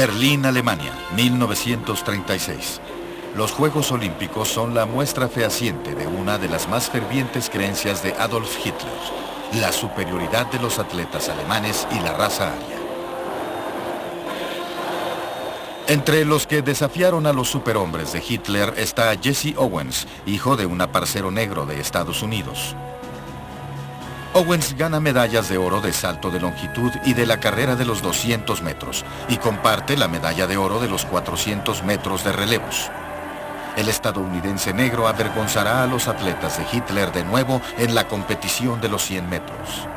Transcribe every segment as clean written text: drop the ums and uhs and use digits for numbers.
Berlín, Alemania, 1936. Los Juegos Olímpicos son la muestra fehaciente de una de las más fervientes creencias de Adolf Hitler, la superioridad de los atletas alemanes y la raza aria. Entre los que desafiaron a los superhombres de Hitler está Jesse Owens, hijo de un aparcero negro de Estados Unidos. Owens gana medallas de oro de salto de longitud y de la carrera de los 200 metros, y comparte la medalla de oro de los 400 metros de relevos. El estadounidense negro avergonzará a los atletas de Hitler de nuevo en la competición de los 100 metros.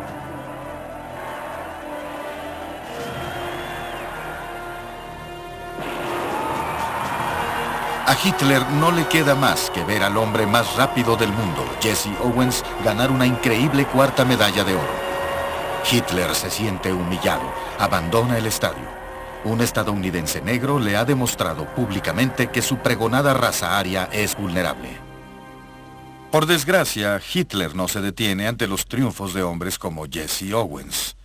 A Hitler no le queda más que ver al hombre más rápido del mundo, Jesse Owens, ganar una increíble cuarta medalla de oro. Hitler se siente humillado, abandona el estadio. Un estadounidense negro le ha demostrado públicamente que su pregonada raza aria es vulnerable. Por desgracia, Hitler no se detiene ante los triunfos de hombres como Jesse Owens.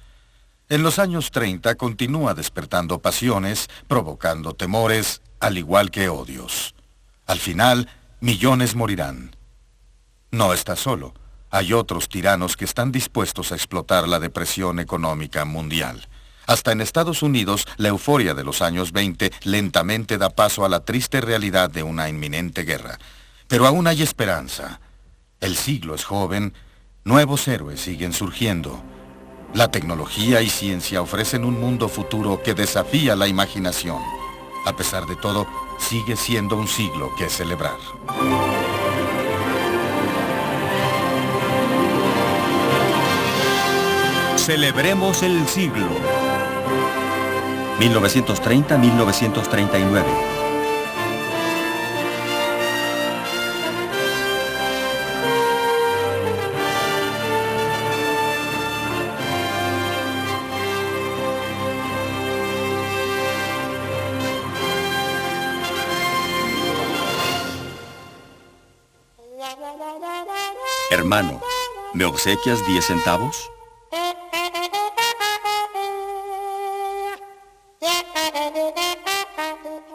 En los años 30 continúa despertando pasiones, provocando temores, al igual que odios. Al final, millones morirán. No está solo. Hay otros tiranos que están dispuestos a explotar la depresión económica mundial. Hasta en Estados Unidos, la euforia de los años 20 lentamente da paso a la triste realidad de una inminente guerra. Pero aún hay esperanza. El siglo es joven, nuevos héroes siguen surgiendo. La tecnología y ciencia ofrecen un mundo futuro que desafía la imaginación. A pesar de todo, sigue siendo un siglo que celebrar. Celebremos el siglo. 1930-1939. Hermano, ¿me obsequias 10 centavos?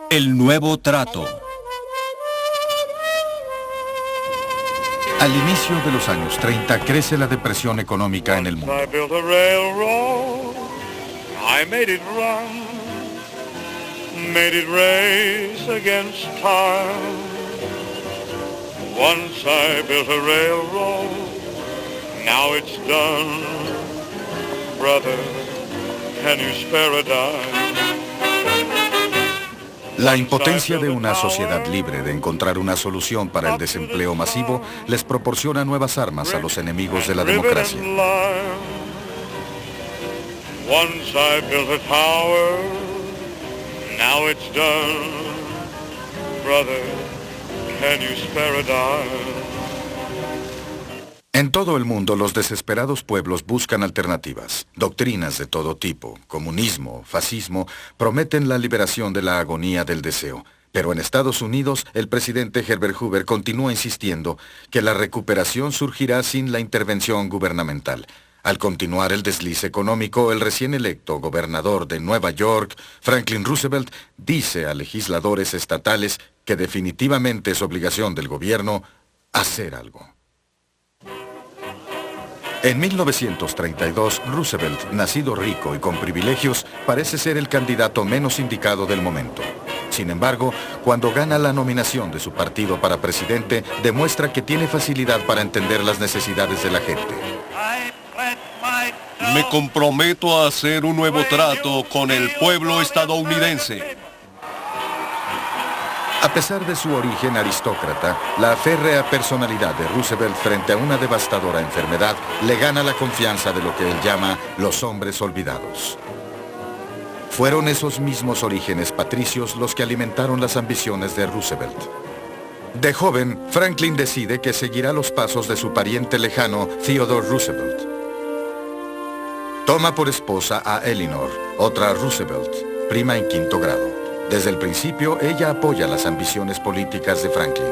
El nuevo trato. Al inicio de los años 30 crece la depresión económica en el mundo. Once I built a railroad, now it's done. Brother, can you spare a dime? La impotencia de una sociedad libre de encontrar una solución para el desempleo masivo les proporciona nuevas armas a los enemigos de la democracia. Once I built a tower, now it's done. Brother, can you spare a dime? En todo el mundo, los desesperados pueblos buscan alternativas. Doctrinas de todo tipo, comunismo, fascismo, prometen la liberación de la agonía del deseo. Pero en Estados Unidos, el presidente Herbert Hoover continúa insistiendo que la recuperación surgirá sin la intervención gubernamental. Al continuar el desliz económico, el recién electo gobernador de Nueva York, Franklin Roosevelt, dice a legisladores estatales que definitivamente es obligación del gobierno hacer algo. En 1932, Roosevelt, nacido rico y con privilegios, parece ser el candidato menos indicado del momento. Sin embargo, cuando gana la nominación de su partido para presidente, demuestra que tiene facilidad para entender las necesidades de la gente. Me comprometo a hacer un nuevo trato con el pueblo estadounidense. A pesar de su origen aristócrata, la férrea personalidad de Roosevelt frente a una devastadora enfermedad le gana la confianza de lo que él llama los hombres olvidados. Fueron esos mismos orígenes patricios los que alimentaron las ambiciones de Roosevelt. De joven, Franklin decide que seguirá los pasos de su pariente lejano, Theodore Roosevelt. Toma por esposa a Eleanor, otra Roosevelt, prima en quinto grado. Desde el principio, ella apoya las ambiciones políticas de Franklin.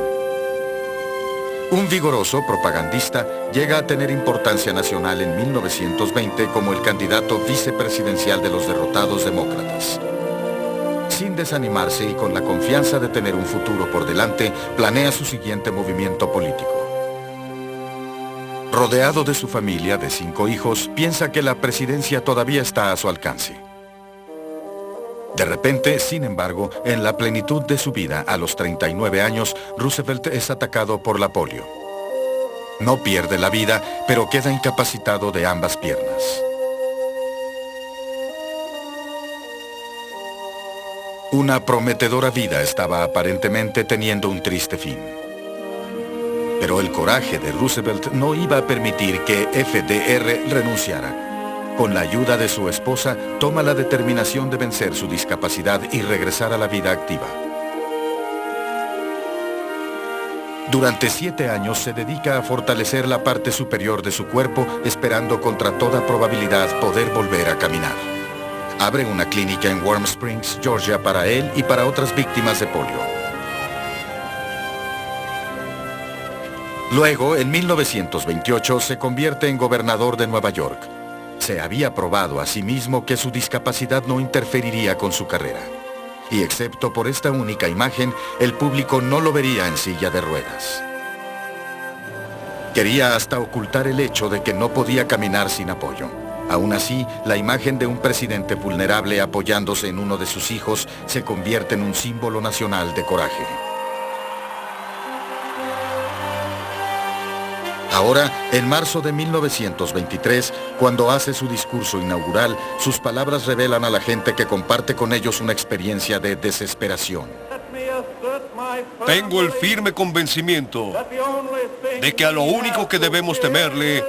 Un vigoroso propagandista llega a tener importancia nacional en 1920 como el candidato vicepresidencial de los derrotados demócratas. sin desanimarse y con la confianza de tener un futuro por delante, planea su siguiente movimiento político. Rodeado de su familia de 5 hijos, piensa que la presidencia todavía está a su alcance. De repente, sin embargo, en la plenitud de su vida, a los 39 años, Roosevelt es atacado por la polio. No pierde la vida, pero queda incapacitado de ambas piernas. Una prometedora vida estaba aparentemente teniendo un triste fin. Pero el coraje de Roosevelt no iba a permitir que FDR renunciara. Con la ayuda de su esposa, toma la determinación de vencer su discapacidad y regresar a la vida activa. Durante 7 años se dedica a fortalecer la parte superior de su cuerpo, esperando contra toda probabilidad poder volver a caminar. Abre una clínica en Warm Springs, Georgia, para él y para otras víctimas de polio. Luego, en 1928, se convierte en gobernador de Nueva York. Se había probado a sí mismo que su discapacidad no interferiría con su carrera. Y excepto por esta única imagen, el público no lo vería en silla de ruedas. Quería hasta ocultar el hecho de que no podía caminar sin apoyo. Aún así, la imagen de un presidente vulnerable apoyándose en uno de sus hijos se convierte en un símbolo nacional de coraje. Ahora, en marzo de 1923, cuando hace su discurso inaugural, sus palabras revelan a la gente que comparte con ellos una experiencia de desesperación. Tengo el firme convencimiento de que a lo único que debemos temerle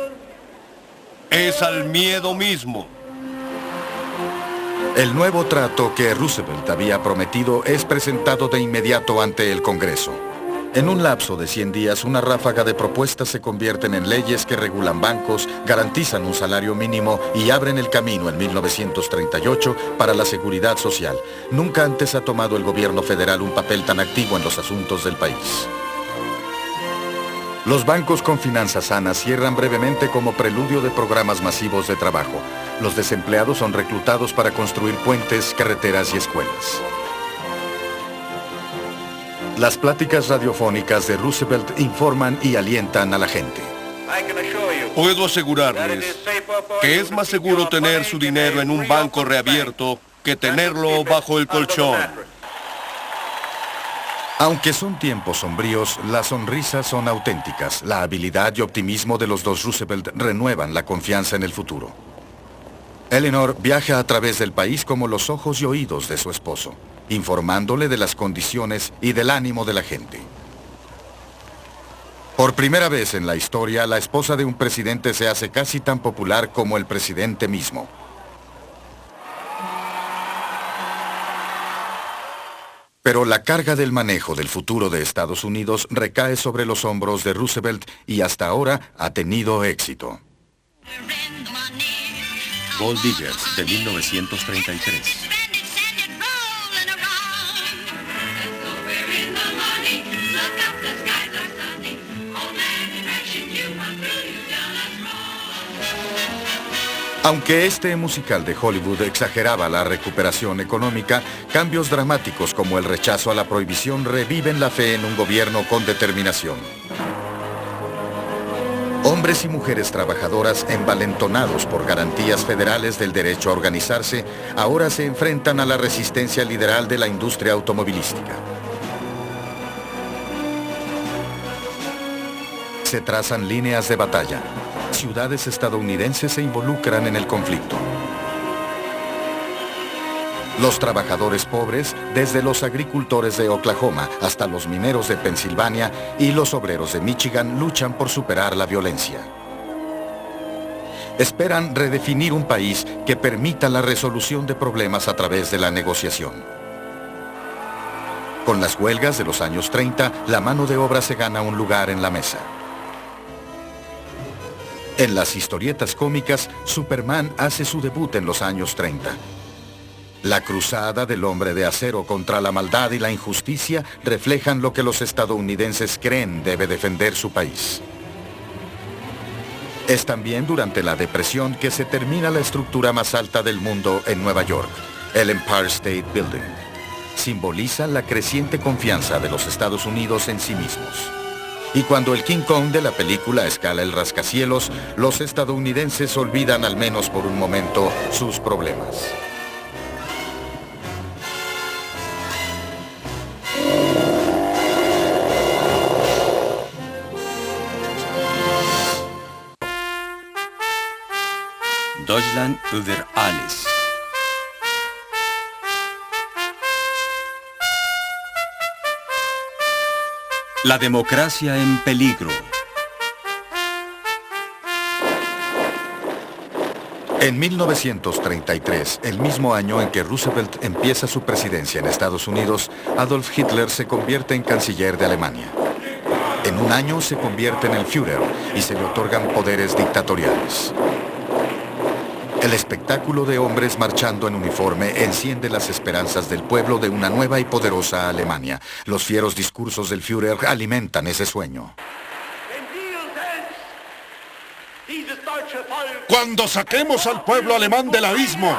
es al miedo mismo. El nuevo trato que Roosevelt había prometido es presentado de inmediato ante el Congreso. En un lapso de 100 días, una ráfaga de propuestas se convierten en leyes que regulan bancos, garantizan un salario mínimo y abren el camino en 1938 para la seguridad social. Nunca antes ha tomado el gobierno federal un papel tan activo en los asuntos del país. Los bancos con finanzas sanas cierran brevemente como preludio de programas masivos de trabajo. Los desempleados son reclutados para construir puentes, carreteras y escuelas. Las pláticas radiofónicas de Roosevelt informan y alientan a la gente. Puedo asegurarles que es más seguro tener su dinero en un banco reabierto que tenerlo bajo el colchón. Aunque son tiempos sombríos, las sonrisas son auténticas. La habilidad y optimismo de los dos Roosevelt renuevan la confianza en el futuro. Eleanor viaja a través del país como los ojos y oídos de su esposo, informándole de las condiciones y del ánimo de la gente. Por primera vez en la historia, la esposa de un presidente se hace casi tan popular como el presidente mismo. Pero la carga del manejo del futuro de Estados Unidos recae sobre los hombros de Roosevelt y hasta ahora ha tenido éxito. Gold Diggers, de 1933. Aunque este musical de Hollywood exageraba la recuperación económica, cambios dramáticos como el rechazo a la prohibición reviven la fe en un gobierno con determinación. Hombres y mujeres trabajadoras envalentonados por garantías federales del derecho a organizarse, ahora se enfrentan a la resistencia liberal de la industria automovilística. Se trazan líneas de batalla. Ciudades estadounidenses se involucran en el conflicto. Los trabajadores pobres, desde los agricultores de Oklahoma hasta los mineros de Pensilvania y los obreros de Michigan, luchan por superar la violencia. Esperan redefinir un país que permita la resolución de problemas a través de la negociación. Con las huelgas de los años 30, la mano de obra se gana un lugar en la mesa. En las historietas cómicas, Superman hace su debut en los años 30. La cruzada del hombre de acero contra la maldad y la injusticia reflejan lo que los estadounidenses creen debe defender su país. Es también durante la Depresión que se termina la estructura más alta del mundo en Nueva York, el Empire State Building. simboliza la creciente confianza de los Estados Unidos en sí mismos. Y cuando el King Kong de la película escala el rascacielos, los estadounidenses olvidan al menos por un momento sus problemas. Deutschland über alles. La democracia en peligro. En 1933, el mismo año en que Roosevelt empieza su presidencia en Estados Unidos, Adolf Hitler se convierte en canciller de Alemania. En un año se convierte en el Führer y se le otorgan poderes dictatoriales. El espectáculo de hombres marchando en uniforme enciende las esperanzas del pueblo de una nueva y poderosa Alemania. Los fieros discursos del Führer alimentan ese sueño. Cuando saquemos al pueblo alemán del abismo,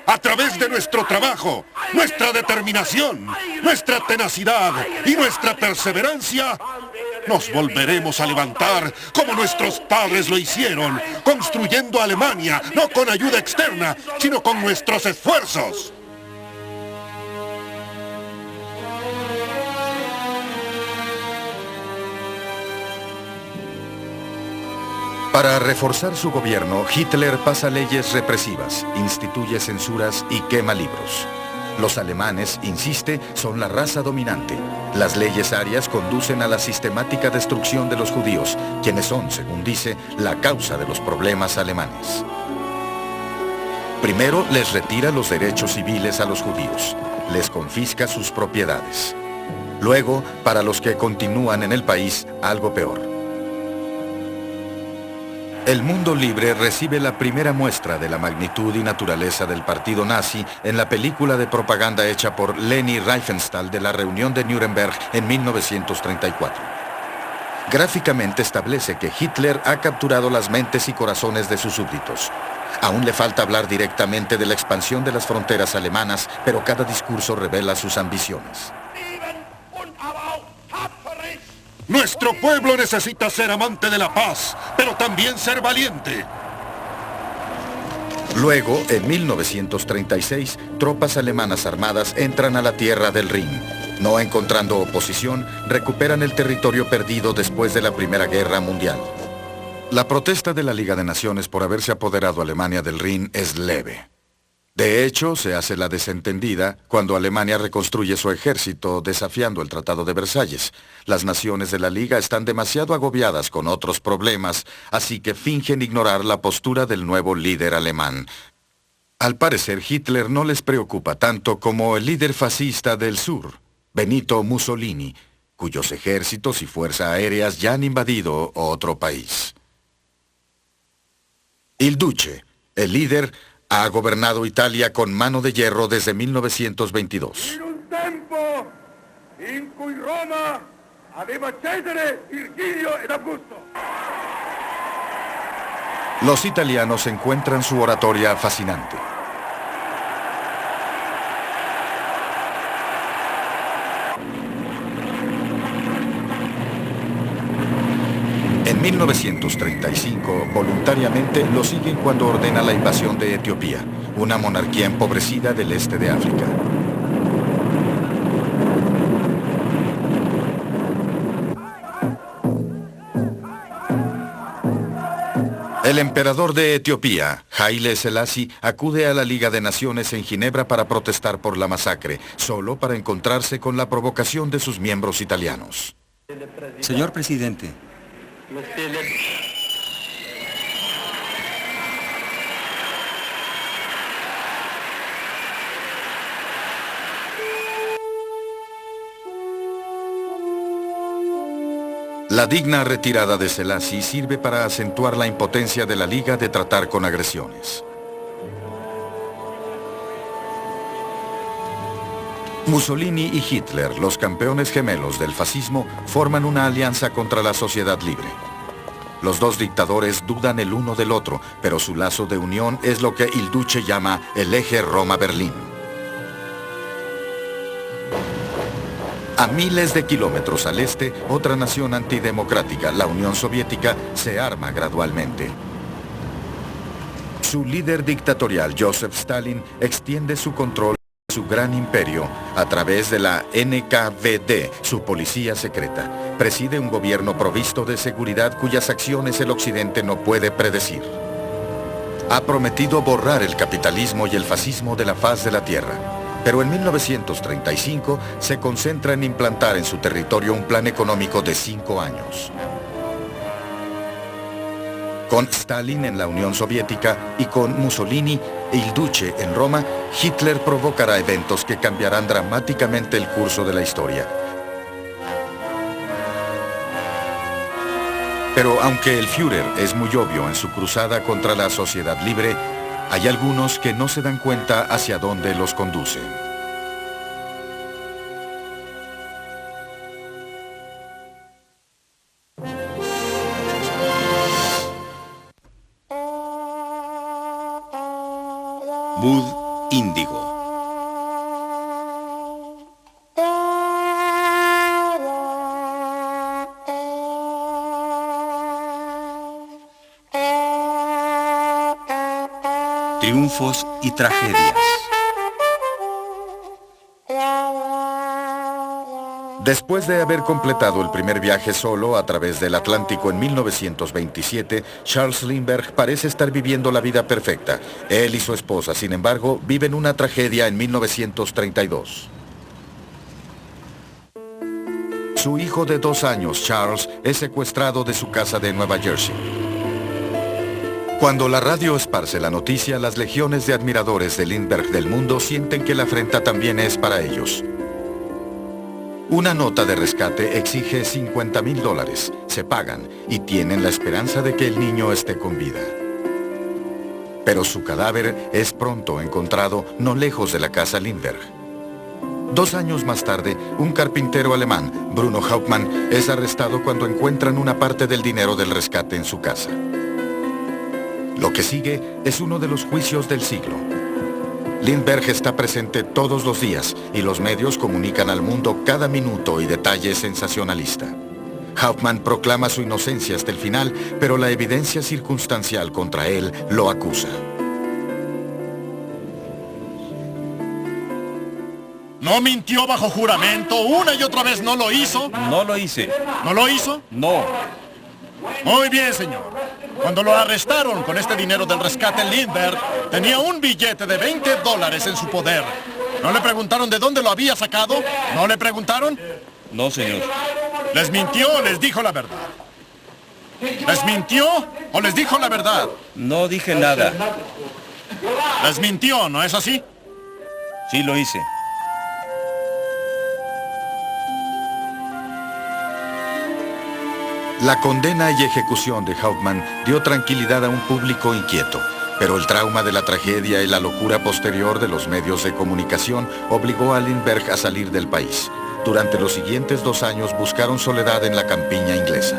a través de nuestro trabajo, nuestra determinación, nuestra tenacidad y nuestra perseverancia, nos volveremos a levantar como nuestros padres lo hicieron, construyendo Alemania, no con ayuda externa, sino con nuestros esfuerzos. Para reforzar su gobierno, Hitler pasa leyes represivas, instituye censuras y quema libros. Los alemanes, insiste, son la raza dominante. Las leyes arias conducen a la sistemática destrucción de los judíos, quienes son, según dice, la causa de los problemas alemanes. Primero, les retira los derechos civiles a los judíos. Les confisca sus propiedades. Luego, para los que continúan en el país, algo peor. El mundo libre recibe la primera muestra de la magnitud y naturaleza del partido nazi en la película de propaganda hecha por Leni Riefenstahl de la reunión de Nuremberg en 1934. Gráficamente establece que Hitler ha capturado las mentes y corazones de sus súbditos. Aún le falta hablar directamente de la expansión de las fronteras alemanas, pero cada discurso revela sus ambiciones. Nuestro pueblo necesita ser amante de la paz, pero también ser valiente. Luego, en 1936, tropas alemanas armadas entran a la tierra del Rin. No encontrando oposición, recuperan el territorio perdido después de la Primera Guerra Mundial. La protesta de la Liga de Naciones por haberse apoderado Alemania del Rin es leve. De hecho, se hace la desentendida cuando Alemania reconstruye su ejército desafiando el Tratado de Versalles. Las naciones de la Liga están demasiado agobiadas con otros problemas, así que fingen ignorar la postura del nuevo líder alemán. Al parecer, Hitler no les preocupa tanto como el líder fascista del sur, Benito Mussolini, cuyos ejércitos y fuerzas aéreas ya han invadido otro país. Il Duce, el líder, ha gobernado Italia con mano de hierro desde 1922. Los italianos encuentran su oratoria fascinante. En 1935, voluntariamente lo siguen cuando ordena la invasión de Etiopía, una monarquía empobrecida del este de África. El emperador de Etiopía, Haile Selassie, acude a la Liga de Naciones en Ginebra para protestar por la masacre, solo para encontrarse con la provocación de sus miembros italianos. Señor presidente. La digna retirada de Selassie sirve para acentuar la impotencia de la Liga de tratar con agresiones. Mussolini y Hitler, los campeones gemelos del fascismo, forman una alianza contra la sociedad libre. Los dos dictadores dudan el uno del otro, pero su lazo de unión es lo que Il Duce llama el eje Roma-Berlín. A miles de kilómetros al este, otra nación antidemocrática, la Unión Soviética, se arma gradualmente. Su líder dictatorial, Joseph Stalin, extiende su control de su gran imperio a través de la NKVD, su policía secreta. Preside un gobierno provisto de seguridad cuyas acciones el Occidente no puede predecir. Ha prometido borrar el capitalismo y el fascismo de la faz de la tierra. Pero en 1935 se concentra en implantar en su territorio un plan económico de 5 años. Con Stalin en la Unión Soviética y con Mussolini e il Duce en Roma, Hitler provocará eventos que cambiarán dramáticamente el curso de la historia. Pero aunque el Führer es muy obvio en su cruzada contra la sociedad libre, hay algunos que no se dan cuenta hacia dónde los conduce. Mood Índigo. Triunfos y tragedias. Después de haber completado el primer viaje solo a través del Atlántico en 1927, Charles Lindbergh parece estar viviendo la vida perfecta. Él y su esposa, sin embargo, viven una tragedia en 1932. Su hijo de 2 años, Charles, es secuestrado de su casa de Nueva Jersey. Cuando la radio esparce la noticia, las legiones de admiradores de Lindbergh del mundo sienten que la afrenta también es para ellos. Una nota de rescate exige $50,000. Se pagan y tienen la esperanza de que el niño esté con vida. Pero su cadáver es pronto encontrado no lejos de la casa Lindbergh. 2 años más tarde, un carpintero alemán, Bruno Hauptmann, es arrestado cuando encuentran una parte del dinero del rescate en su casa. Lo que sigue es uno de los juicios del siglo. Lindbergh está presente todos los días y los medios comunican al mundo cada minuto y detalle sensacionalista. Hauptmann proclama su inocencia hasta el final, pero la evidencia circunstancial contra él lo acusa. ¿No mintió bajo juramento? ¿Una y otra vez no lo hizo? No lo hice. ¿No lo hizo? No. Muy bien, señor. Cuando lo arrestaron con este dinero del rescate, Lindbergh tenía un billete de $20 en su poder. ¿No le preguntaron de dónde lo había sacado? ¿No le preguntaron? No, señor. ¿Les mintió o les dijo la verdad? ¿Les mintió o les dijo la verdad? No dije nada. Les mintió, ¿no es así? Sí lo hice. La condena y ejecución de Hauptmann dio tranquilidad a un público inquieto, pero el trauma de la tragedia y la locura posterior de los medios de comunicación obligó a Lindbergh a salir del país. Durante los siguientes 2 años buscaron soledad en la campiña inglesa.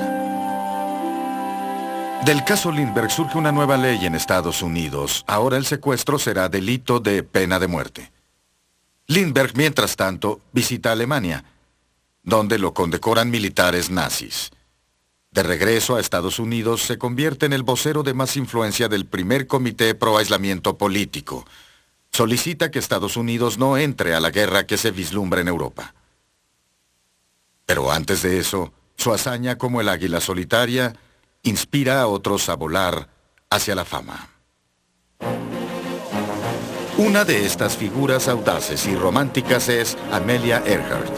Del caso Lindbergh surge una nueva ley en Estados Unidos. Ahora el secuestro será delito de pena de muerte. Lindbergh, mientras tanto, visita Alemania, donde lo condecoran militares nazis. De regreso a Estados Unidos, se convierte en el vocero de más influencia del primer comité pro aislamiento político. Solicita que Estados Unidos no entre a la guerra que se vislumbra en Europa. Pero antes de eso, su hazaña como el águila solitaria inspira a otros a volar hacia la fama. Una de estas figuras audaces y románticas es Amelia Earhart.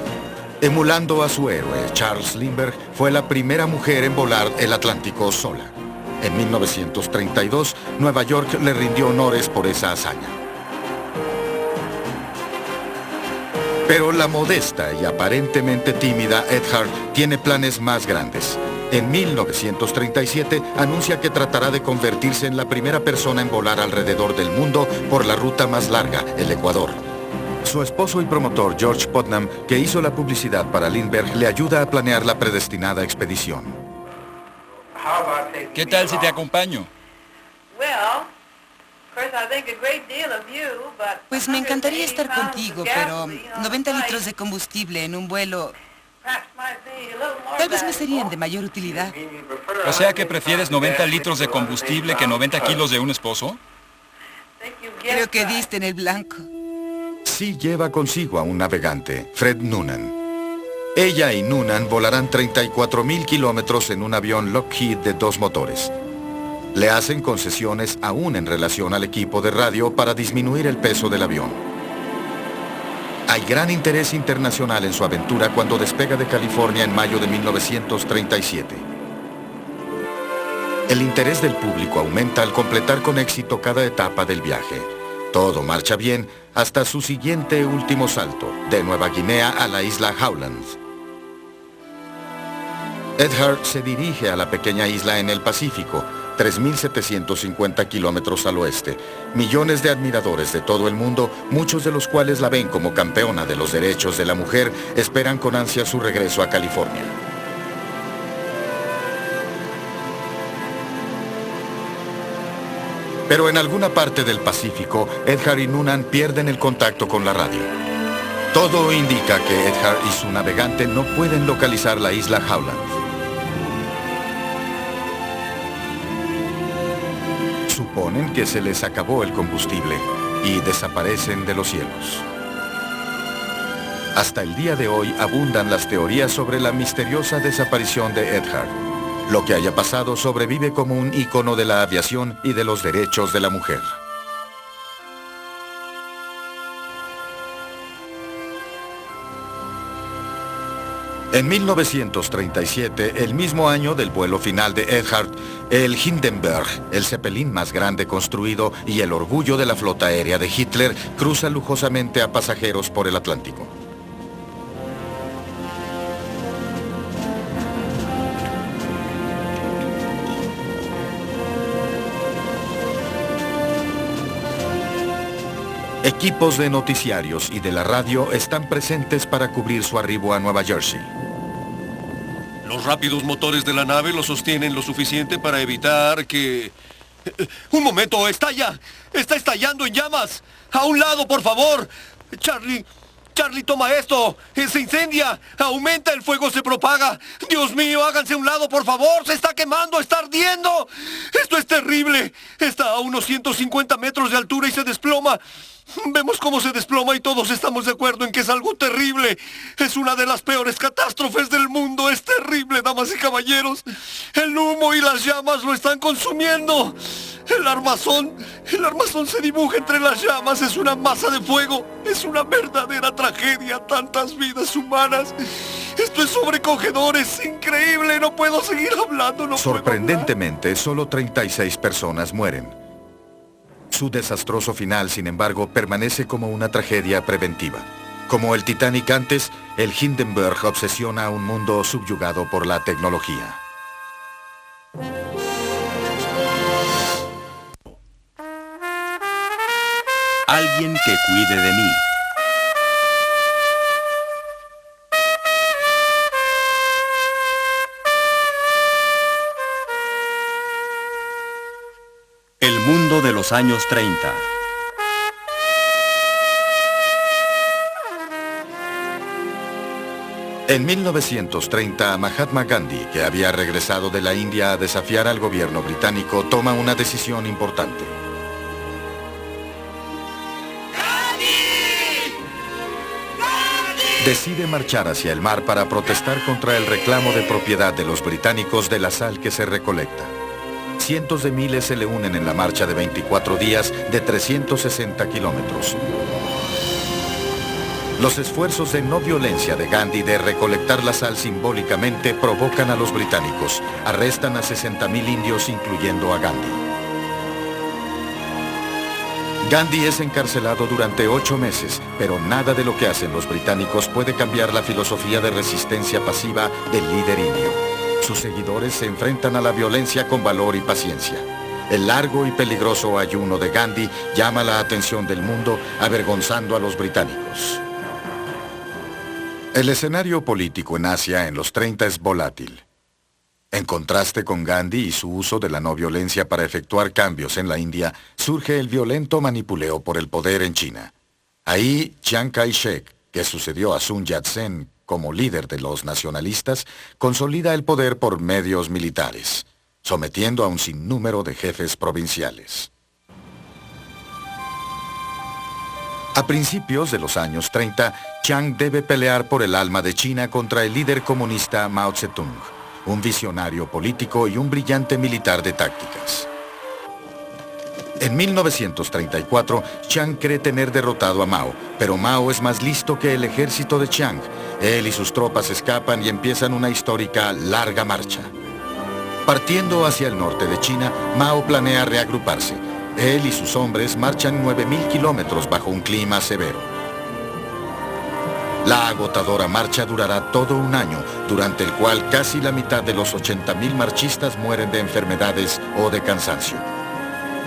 Emulando a su héroe, Charles Lindbergh fue la primera mujer en volar el Atlántico sola. En 1932, Nueva York le rindió honores por esa hazaña. Pero la modesta y aparentemente tímida Earhart tiene planes más grandes. En 1937 anuncia que tratará de convertirse en la primera persona en volar alrededor del mundo por la ruta más larga, el Ecuador. Su esposo y promotor, George Putnam, que hizo la publicidad para Lindbergh, le ayuda a planear la predestinada expedición. ¿Qué tal si te acompaño? Pues me encantaría estar contigo, pero 90 litros de combustible en un vuelo tal vez me serían de mayor utilidad. O sea que prefieres 90 litros de combustible que 90 kilos de un esposo. Creo que diste en el blanco. Sí lleva consigo a un navegante, Fred Noonan. Ella y Noonan volarán 34.000 kilómetros en un avión Lockheed de 2 motores. Le hacen concesiones aún en relación al equipo de radio para disminuir el peso del avión. Hay gran interés internacional en su aventura cuando despega de California en mayo de 1937. El interés del público aumenta al completar con éxito cada etapa del viaje. Todo marcha bien hasta su siguiente último salto, de Nueva Guinea a la isla Howland. Earhart se dirige a la pequeña isla en el Pacífico, 3.750 kilómetros al oeste. Millones de admiradores de todo el mundo, muchos de los cuales la ven como campeona de los derechos de la mujer, esperan con ansia su regreso a California. Pero en alguna parte del Pacífico, Earhart y Noonan pierden el contacto con la radio. Todo indica que Earhart y su navegante no pueden localizar la isla Howland. Suponen que se les acabó el combustible y desaparecen de los cielos. Hasta el día de hoy abundan las teorías sobre la misteriosa desaparición de Earhart. Lo que haya pasado sobrevive como un ícono de la aviación y de los derechos de la mujer. En 1937, el mismo año del vuelo final de Earhart, el Hindenburg, el Zeppelin más grande construido y el orgullo de la flota aérea de Hitler, cruza lujosamente a pasajeros por el Atlántico. Equipos de noticiarios y de la radio están presentes para cubrir su arribo a Nueva Jersey. Los rápidos motores de la nave lo sostienen lo suficiente para evitar que... ¡Un momento! ¡Estalla! ¡Está estallando en llamas! ¡A un lado, por favor! ¡Charlie! ¡Charlie, toma esto! ¡Se incendia! ¡Aumenta! ¡El fuego se propaga! ¡Dios mío, háganse a un lado, por favor! ¡Se está quemando! ¡Está ardiendo! ¡Esto es terrible! Está a unos 150 metros de altura y se desploma. Vemos cómo se desploma y todos estamos de acuerdo en que es algo terrible. Es una de las peores catástrofes del mundo. Es terrible, damas y caballeros. El humo y las llamas lo están consumiendo. El armazón se dibuja entre las llamas. Es una masa de fuego. Es una verdadera tragedia. Tantas vidas humanas. Esto es sobrecogedor. Es increíble. No puedo seguir hablando. Sorprendentemente, solo 36 personas mueren. Su desastroso final, sin embargo, permanece como una tragedia preventiva. Como el Titanic antes, el Hindenburg obsesiona a un mundo subyugado por la tecnología. Alguien que cuide de mí. El mundo de los años 30. En 1930, Mahatma Gandhi, que había regresado de la India a desafiar al gobierno británico, toma una decisión importante. Decide marchar hacia el mar para protestar contra el reclamo de propiedad de los británicos de la sal que se recolecta. Cientos de miles se le unen en la marcha de 24 días de 360 kilómetros. Los esfuerzos de no violencia de Gandhi de recolectar la sal simbólicamente provocan a los británicos. Arrestan a 60.000 indios, incluyendo a Gandhi. Gandhi es encarcelado durante 8 meses, pero nada de lo que hacen los británicos puede cambiar la filosofía de resistencia pasiva del líder indio. Sus seguidores se enfrentan a la violencia con valor y paciencia. El largo y peligroso ayuno de Gandhi llama la atención del mundo, avergonzando a los británicos. El escenario político en Asia en los 30 es volátil. En contraste con Gandhi y su uso de la no violencia para efectuar cambios en la India, surge el violento manipuleo por el poder en China. Ahí, Chiang Kai-shek, que sucedió a Sun Yat-sen como líder de los nacionalistas, consolida el poder por medios militares, sometiendo a un sinnúmero de jefes provinciales. A principios de los años 30, Chiang debe pelear por el alma de China contra el líder comunista Mao Zedong, un visionario político y un brillante militar de tácticas. En 1934, Chiang cree tener derrotado a Mao, pero Mao es más listo que el ejército de Chiang. Él y sus tropas escapan y empiezan una histórica larga marcha. Partiendo hacia el norte de China, Mao planea reagruparse. Él y sus hombres marchan 9.000 kilómetros bajo un clima severo. La agotadora marcha durará todo un año, durante el cual casi la mitad de los 80.000 marchistas mueren de enfermedades o de cansancio.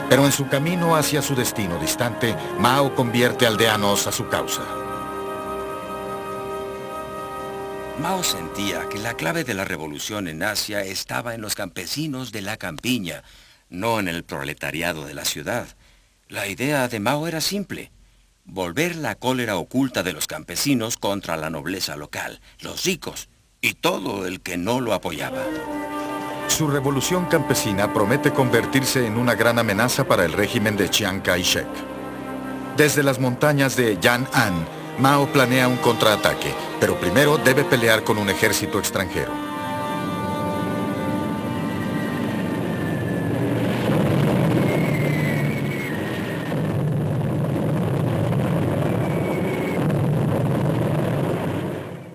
Pero en su camino hacia su destino distante, Mao convierte aldeanos a su causa. Mao sentía que la clave de la revolución en Asia estaba en los campesinos de la campiña, no en el proletariado de la ciudad. La idea de Mao era simple: volver la cólera oculta de los campesinos contra la nobleza local, los ricos y todo el que no lo apoyaba. Su revolución campesina promete convertirse en una gran amenaza para el régimen de Chiang Kai-shek. Desde las montañas de Yan'an, Mao planea un contraataque, pero primero debe pelear con un ejército extranjero.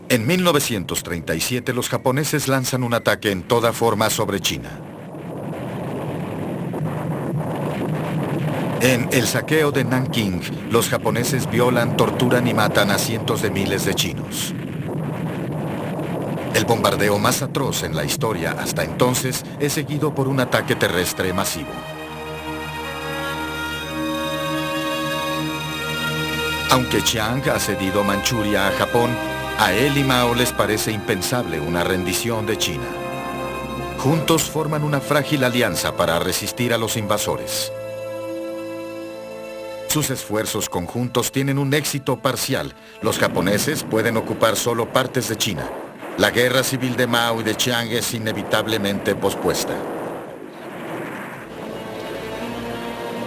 En 1937, los japoneses lanzan un ataque en toda forma sobre China. En el saqueo de Nanking, los japoneses violan, torturan y matan a cientos de miles de chinos. El bombardeo más atroz en la historia hasta entonces es seguido por un ataque terrestre masivo. Aunque Chiang ha cedido Manchuria a Japón, a él y Mao les parece impensable una rendición de China. Juntos forman una frágil alianza para resistir a los invasores. Sus esfuerzos conjuntos tienen un éxito parcial. Los japoneses pueden ocupar solo partes de China. La guerra civil de Mao y de Chiang es inevitablemente pospuesta.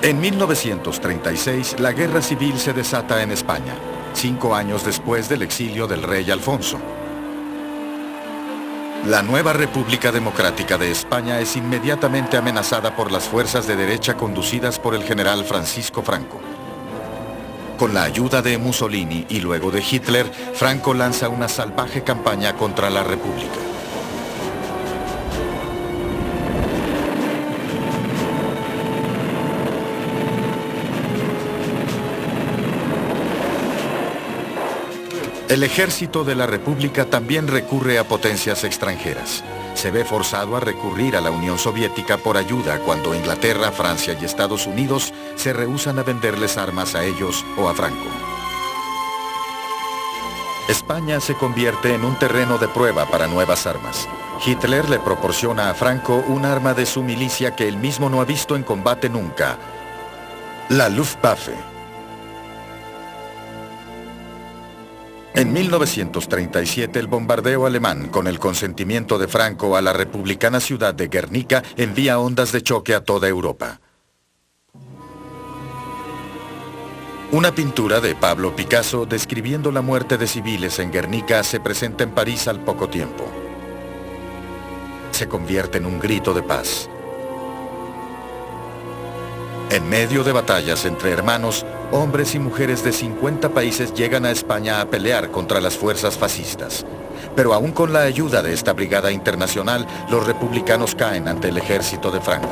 En 1936, la guerra civil se desata en España, 5 años después del exilio del rey Alfonso. La nueva República Democrática de España es inmediatamente amenazada por las fuerzas de derecha conducidas por el general Francisco Franco. Con la ayuda de Mussolini y luego de Hitler, Franco lanza una salvaje campaña contra la República. El ejército de la República también recurre a potencias extranjeras. Se ve forzado a recurrir a la Unión Soviética por ayuda cuando Inglaterra, Francia y Estados Unidos se rehúsan a venderles armas a ellos o a Franco. España se convierte en un terreno de prueba para nuevas armas. Hitler le proporciona a Franco un arma de su milicia que él mismo no ha visto en combate nunca: la Luftwaffe. En 1937, el bombardeo alemán, con el consentimiento de Franco a la republicana ciudad de Guernica, envía ondas de choque a toda Europa. Una pintura de Pablo Picasso describiendo la muerte de civiles en Guernica se presenta en París al poco tiempo. Se convierte en un grito de paz. En medio de batallas entre hermanos, hombres y mujeres de 50 países llegan a España a pelear contra las fuerzas fascistas. Pero aún con la ayuda de esta brigada internacional, los republicanos caen ante el ejército de Franco.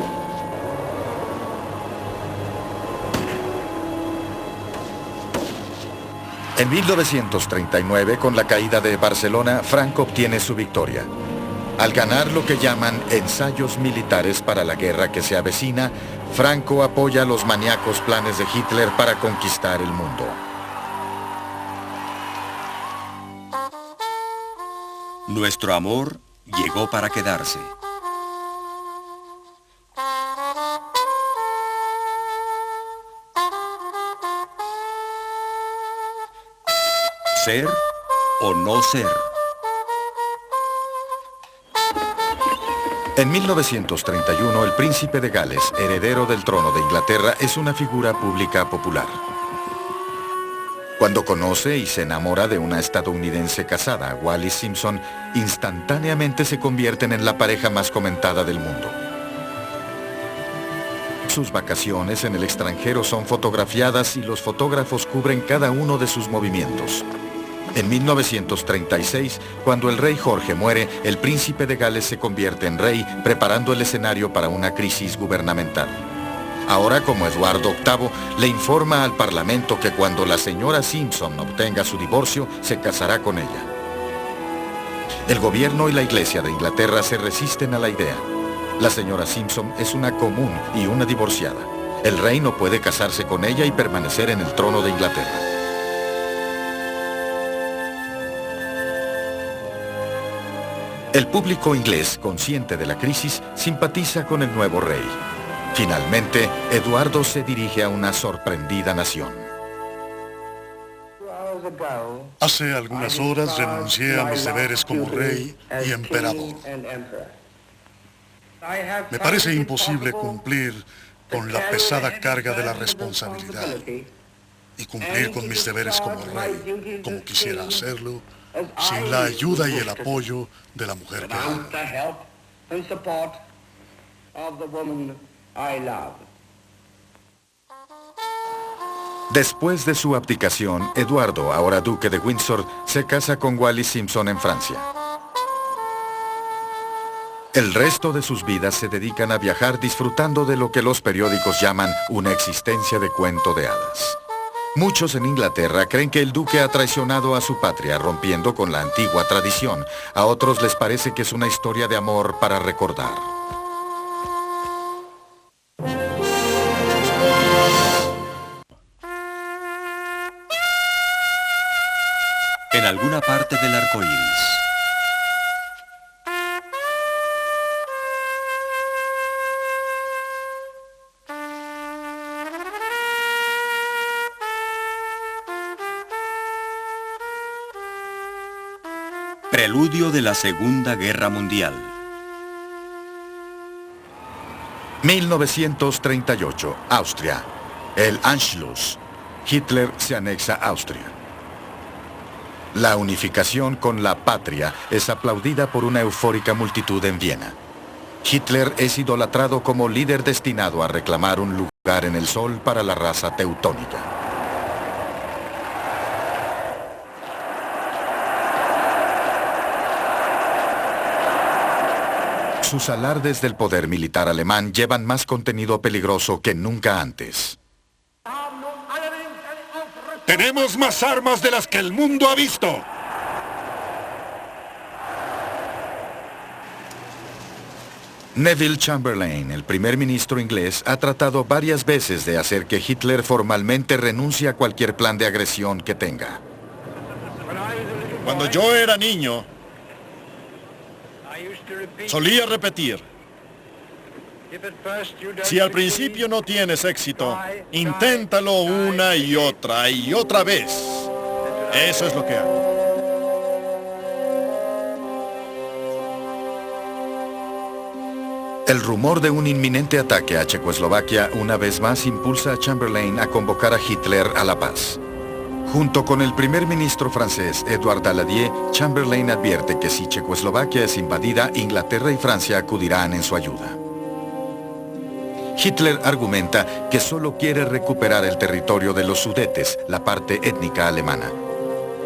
En 1939, con la caída de Barcelona, Franco obtiene su victoria. Al ganar lo que llaman ensayos militares para la guerra que se avecina, Franco apoya los maníacos planes de Hitler para conquistar el mundo. Nuestro amor llegó para quedarse. ¿Ser o no ser? En 1931, el príncipe de Gales, heredero del trono de Inglaterra, es una figura pública popular. Cuando conoce y se enamora de una estadounidense casada, Wallis Simpson, instantáneamente se convierten en la pareja más comentada del mundo. Sus vacaciones en el extranjero son fotografiadas y los fotógrafos cubren cada uno de sus movimientos. En 1936, cuando el rey Jorge muere, el príncipe de Gales se convierte en rey, preparando el escenario para una crisis gubernamental. Ahora, como Eduardo VIII, le informa al Parlamento que cuando la señora Simpson obtenga su divorcio, se casará con ella. El gobierno y la Iglesia de Inglaterra se resisten a la idea. La señora Simpson es una común y una divorciada. El rey no puede casarse con ella y permanecer en el trono de Inglaterra. El público inglés, consciente de la crisis, simpatiza con el nuevo rey. Finalmente, Eduardo se dirige a una sorprendida nación. Hace algunas horas renuncié a mis deberes como rey y emperador. Me parece imposible cumplir con la pesada carga de la responsabilidad y cumplir con mis deberes como rey, como quisiera hacerlo, sin la ayuda y el apoyo de la mujer que amo. Después de su abdicación, Eduardo, ahora duque de Windsor, se casa con Wallis Simpson en Francia. El resto de sus vidas se dedican a viajar disfrutando de lo que los periódicos llaman una existencia de cuento de hadas. Muchos en Inglaterra creen que el duque ha traicionado a su patria, rompiendo con la antigua tradición. A otros les parece que es una historia de amor para recordar. En alguna parte del arco iris. Preludio de la Segunda Guerra Mundial. 1938, Austria. El Anschluss. Hitler se anexa a Austria. La unificación con la patria es aplaudida por una eufórica multitud en Viena. Hitler es idolatrado como líder destinado a reclamar un lugar en el sol para la raza teutónica. Sus alardes del poder militar alemán llevan más contenido peligroso que nunca antes. Tenemos más armas de las que el mundo ha visto. Neville Chamberlain, el primer ministro inglés, ha tratado varias veces de hacer que Hitler formalmente renuncie a cualquier plan de agresión que tenga. Cuando yo era niño, solía repetir: si al principio no tienes éxito, inténtalo una y otra vez. Eso es lo que hago. El rumor de un inminente ataque a Checoslovaquia una vez más impulsa a Chamberlain a convocar a Hitler a la paz. Junto con el primer ministro francés Édouard Daladier, Chamberlain advierte que si Checoslovaquia es invadida, Inglaterra y Francia acudirán en su ayuda. Hitler argumenta que solo quiere recuperar el territorio de los Sudetes, la parte étnica alemana.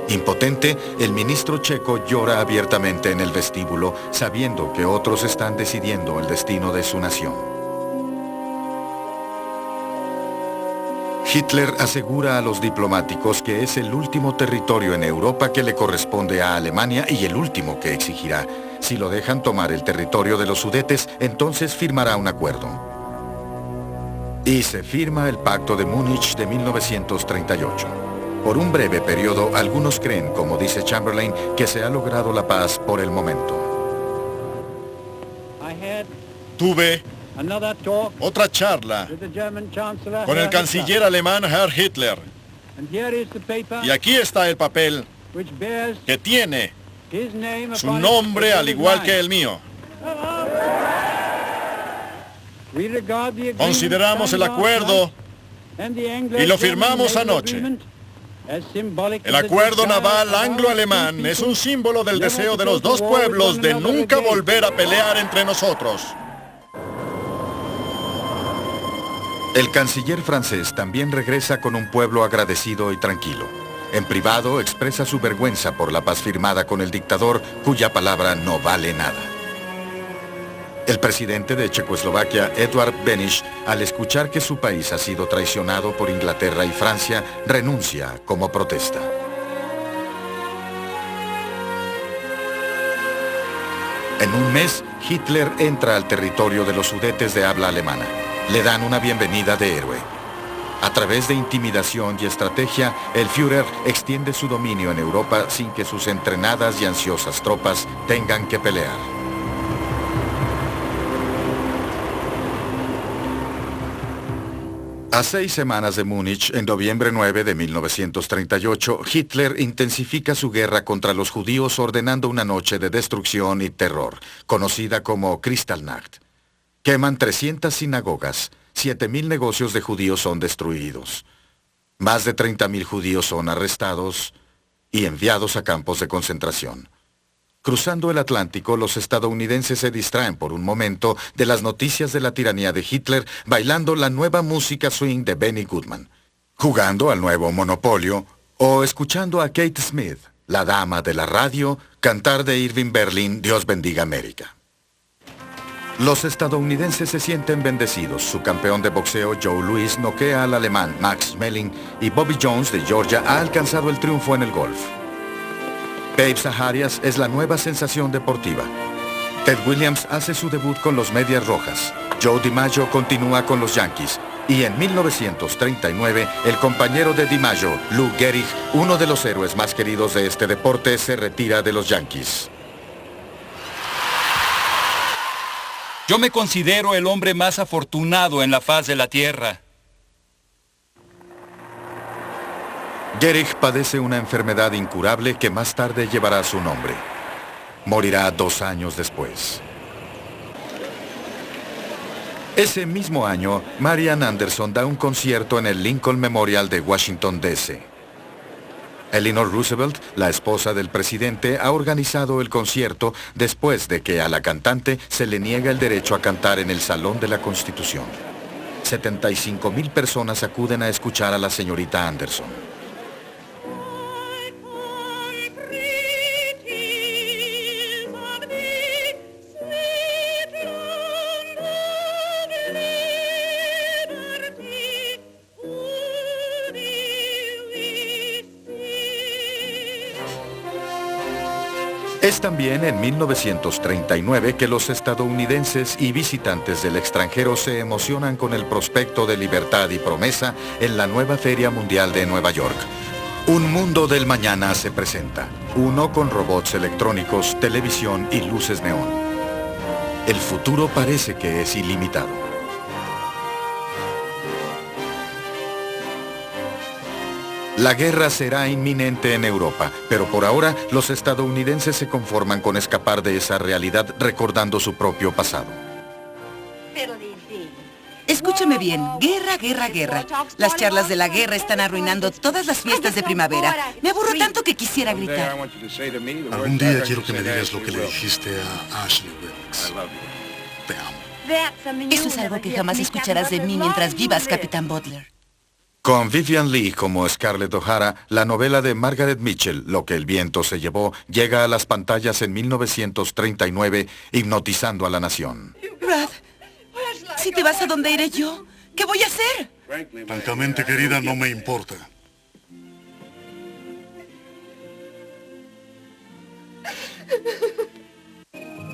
Impotente, el ministro checo llora abiertamente en el vestíbulo, sabiendo que otros están decidiendo el destino de su nación. Hitler asegura a los diplomáticos que es el último territorio en Europa que le corresponde a Alemania y el último que exigirá. Si lo dejan tomar el territorio de los Sudetes, entonces firmará un acuerdo. Y se firma el Pacto de Múnich de 1938. Por un breve periodo, algunos creen, como dice Chamberlain, que se ha logrado la paz por el momento. Tuve otra charla con el canciller alemán Herr Hitler. Y aquí está el papel que tiene su nombre al igual que el mío. Consideramos el acuerdo y lo firmamos anoche. El acuerdo naval anglo-alemán es un símbolo del deseo de los dos pueblos de nunca volver a pelear entre nosotros. El canciller francés también regresa con un pueblo agradecido y tranquilo. En privado expresa su vergüenza por la paz firmada con el dictador, cuya palabra no vale nada. El presidente de Checoslovaquia, Eduard Beneš, al escuchar que su país ha sido traicionado por Inglaterra y Francia, renuncia como protesta. En un mes, Hitler entra al territorio de los Sudetes de habla alemana. Le dan una bienvenida de héroe. A través de intimidación y estrategia, el Führer extiende su dominio en Europa sin que sus entrenadas y ansiosas tropas tengan que pelear. A 6 semanas de Múnich, en noviembre 9 de 1938, Hitler intensifica su guerra contra los judíos ordenando una noche de destrucción y terror, conocida como Kristallnacht. Queman 300 sinagogas, 7.000 negocios de judíos son destruidos. Más de 30.000 judíos son arrestados y enviados a campos de concentración. Cruzando el Atlántico, los estadounidenses se distraen por un momento de las noticias de la tiranía de Hitler bailando la nueva música swing de Benny Goodman, jugando al nuevo Monopolio o escuchando a Kate Smith, la dama de la radio, cantar de Irving Berlin, Dios bendiga América. Los estadounidenses se sienten bendecidos. Su campeón de boxeo Joe Louis noquea al alemán Max Schmeling y Bobby Jones de Georgia ha alcanzado el triunfo en el golf. Babe Zaharias es la nueva sensación deportiva. Ted Williams hace su debut con los Medias Rojas. Joe DiMaggio continúa con los Yankees. Y en 1939, el compañero de DiMaggio, Lou Gehrig, uno de los héroes más queridos de este deporte, se retira de los Yankees. Yo me considero el hombre más afortunado en la faz de la tierra. Gehrig padece una enfermedad incurable que más tarde llevará su nombre. Morirá 2 años después. Ese mismo año, Marian Anderson da un concierto en el Lincoln Memorial de Washington, D.C. Eleanor Roosevelt, la esposa del presidente, ha organizado el concierto después de que a la cantante se le niega el derecho a cantar en el Salón de la Constitución. 75.000 personas acuden a escuchar a la señorita Anderson. Es también en 1939 que los estadounidenses y visitantes del extranjero se emocionan con el prospecto de libertad y promesa en la nueva Feria Mundial de Nueva York. Un mundo del mañana se presenta, uno con robots electrónicos, televisión y luces neón. El futuro parece que es ilimitado. La guerra será inminente en Europa, pero por ahora los estadounidenses se conforman con escapar de esa realidad recordando su propio pasado. Escúcheme bien, guerra, guerra, guerra. Las charlas de la guerra están arruinando todas las fiestas de primavera. Me aburro tanto que quisiera gritar. Algún día quiero que me digas lo que le dijiste a Ashley Wilkes. Te amo. Eso es algo que jamás escucharás de mí mientras vivas, Capitán Butler. Con Vivian Leigh como Scarlett O'Hara, la novela de Margaret Mitchell, Lo que el viento se llevó, llega a las pantallas en 1939, hipnotizando a la nación. Brad, si te vas a dónde iré yo, ¿qué voy a hacer? Francamente, querida, no me importa.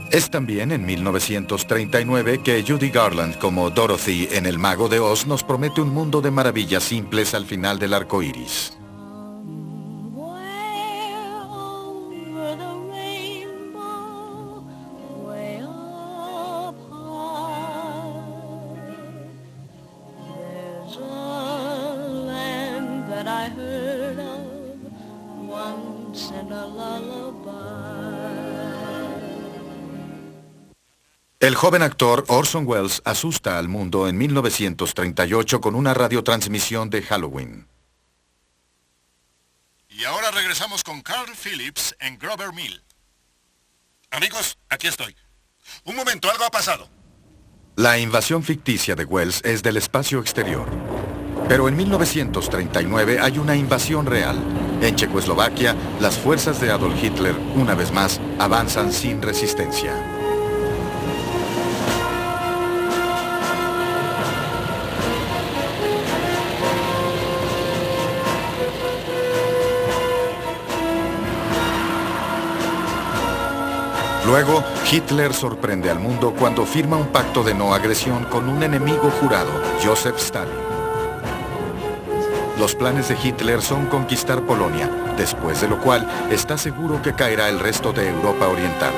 Es también en 1939 que Judy Garland, como Dorothy en El Mago de Oz, nos promete un mundo de maravillas simples al final del arco iris. El joven actor Orson Welles asusta al mundo en 1938 con una radiotransmisión de Halloween. Y ahora regresamos con Carl Phillips en Grover Mill. Amigos, aquí estoy. Un momento, algo ha pasado. La invasión ficticia de Welles es del espacio exterior. Pero en 1939 hay una invasión real. En Checoslovaquia, las fuerzas de Adolf Hitler, una vez más, avanzan sin resistencia. Luego, Hitler sorprende al mundo cuando firma un pacto de no agresión con un enemigo jurado, Joseph Stalin. Los planes de Hitler son conquistar Polonia, después de lo cual está seguro que caerá el resto de Europa Oriental.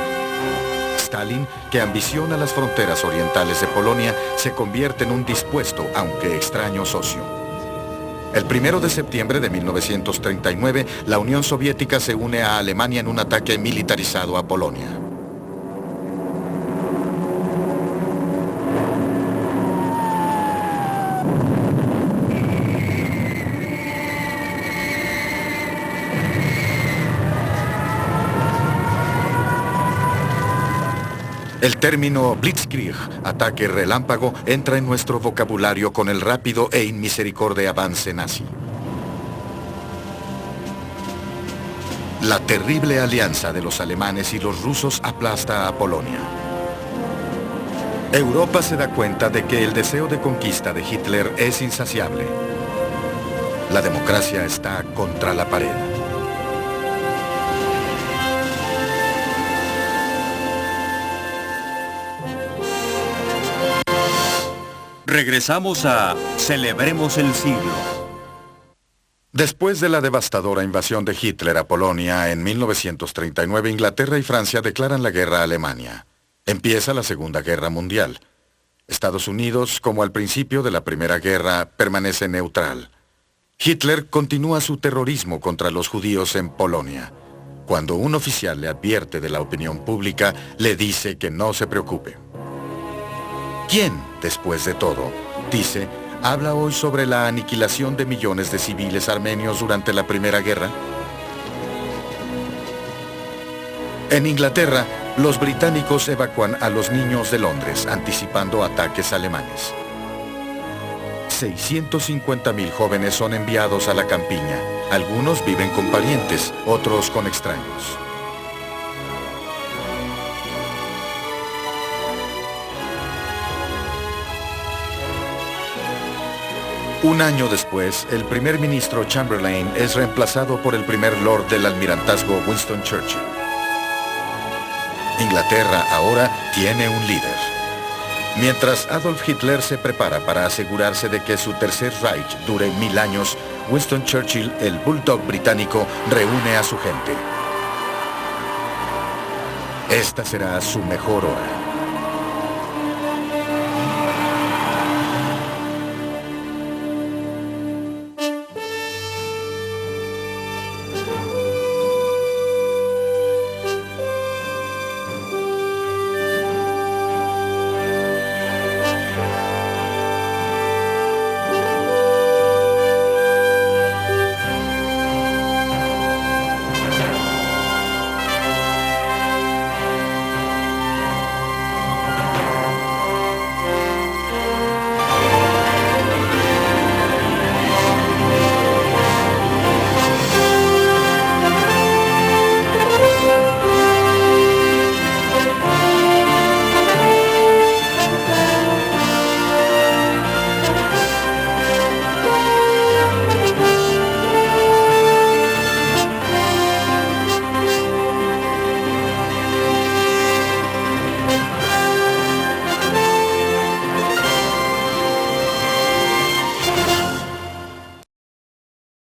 Stalin, que ambiciona las fronteras orientales de Polonia, se convierte en un dispuesto, aunque extraño socio. El 1 de septiembre de 1939, la Unión Soviética se une a Alemania en un ataque militarizado a Polonia. El término Blitzkrieg, ataque relámpago, entra en nuestro vocabulario con el rápido e inmisericorde avance nazi. La terrible alianza de los alemanes y los rusos aplasta a Polonia. Europa se da cuenta de que el deseo de conquista de Hitler es insaciable. La democracia está contra la pared. Regresamos a Celebremos el Siglo. Después de la devastadora invasión de Hitler a Polonia en 1939, Inglaterra y Francia declaran la guerra a Alemania. Empieza la Segunda Guerra Mundial. Estados Unidos, como al principio de la Primera Guerra, permanece neutral. Hitler continúa su terrorismo contra los judíos en Polonia. Cuando un oficial le advierte de la opinión pública, le dice que no se preocupe. ¿Quién, después de todo, dice, habla hoy sobre la aniquilación de millones de civiles armenios durante la Primera Guerra? En Inglaterra, los británicos evacúan a los niños de Londres, anticipando ataques alemanes. 650.000 jóvenes son enviados a la campiña. Algunos viven con parientes, otros con extraños. Un año después, el primer ministro Chamberlain es reemplazado por el primer Lord del Almirantazgo Winston Churchill. Inglaterra ahora tiene un líder. Mientras Adolf Hitler se prepara para asegurarse de que su tercer Reich dure 1000 años, Winston Churchill, el bulldog británico, reúne a su gente. Esta será su mejor hora.